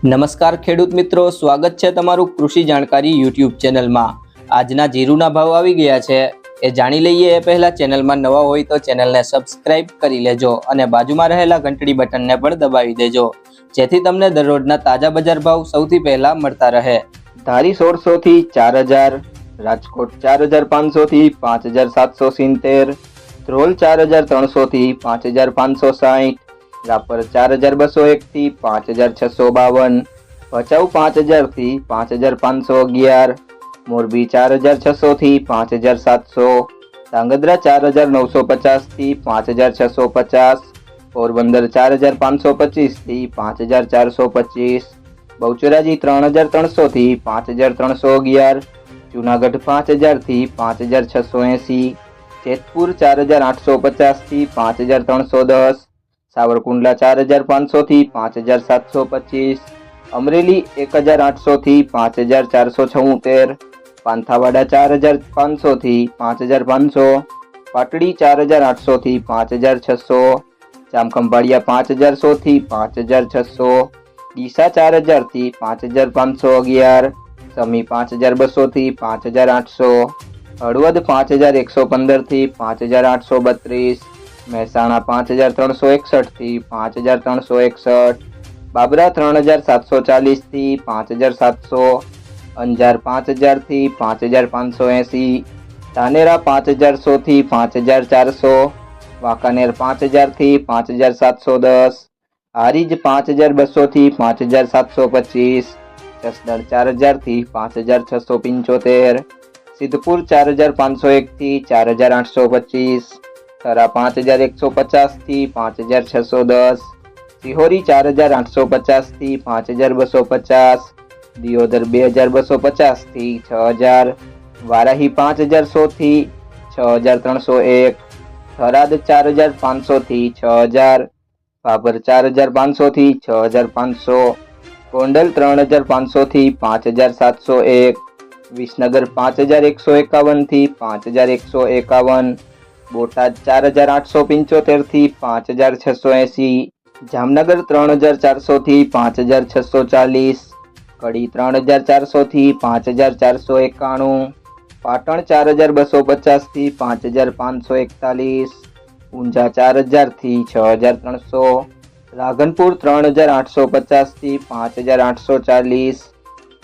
નમસ્કાર ખેડૂત મિત્રો, સ્વાગત છે તમારું કૃષિ જાણકારી યુટ્યુબ ચેનલમાં। આજના જીરુના ભાવ આવી ગયા છે એ જાણી લઈએ એ પહેલા ચેનલમાં નવા હોય તો ચેનલને સબસ્ક્રાઇબ કરી લેજો અને બાજુમાં રહેલા ઘંટડી બટનને પણ દબાવી દેજો, જેથી તમને દરરોજના તાજા બજાર ભાવ સૌથી પહેલા મળતા રહે। ધારી 1600 થી 4000, રાજકોટ 4500 થી 5770, ધ્રોલ 4300 થી 5560, રાપર 4201 થી 5652, ભચાઉ 5000 થી 5511, મોરબી 4600 થી 5700, ધાંગધ્રા 4950 થી 5650, પોરબંદર 4525 થી 5425, બહુચરાજી 3300 થી 5311, જૂનાગઢ 5000 થી 5680, જેતપુર 4850 થી 5310, સાવરકુંડલા 4500 થી 5725, અમરેલી 1800 થી 5476, પાંથાવાડા 4500 થી 5500, પાટડી 4800 થી 5600, જામખંભાળિયા 5100 થી 5600, ડીસા 4000 થી 5511, સમી 5200 થી 5800, હળવદ 5115 થી 5832, મહેસાણા 5361 થી 5361, બાબરા 3740 થી 5700, અંજાર 5000 થી 5580, ધાનેરા 5100 થી 5400, વાંકાનેર 5000 થી 5710, હારીજ 5200 થી 5725, જસદણ 4000 થી 5675, સિદ્ધપુર 4501 થી 4825, થરા 5150 થી 5610, સિહોરી 4850 થી 5250, દિયોદર 2250 થી 6000, વારાહી 5100 થી 6301, થરાદ 4500 થી 6000, ભાભર 4500 થી 6500, ગોંડલ 3500 થી 5701, વિસનગર 5151 થી 5151, બોટાદ 4875 થી 5680, જામનગર 3400 થી 5640, કડી 3400 થી 5491, પાટણ 4250 થી 5541, ઊંઝા 4000 થી 6300, રાધનપુર 3850 થી 5840,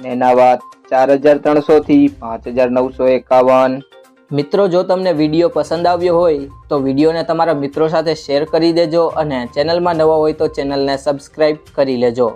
નેનાવાદ 4300 થી 5951। મિત્રો, જો તમને વિડીયો પસંદ આવ્યો હોય તો વિડીયોને તમારા મિત્રો સાથે શેર કરી દેજો અને ચેનલમાં નવા હોય તો ચેનલને સબસ્ક્રાઇબ કરી લેજો।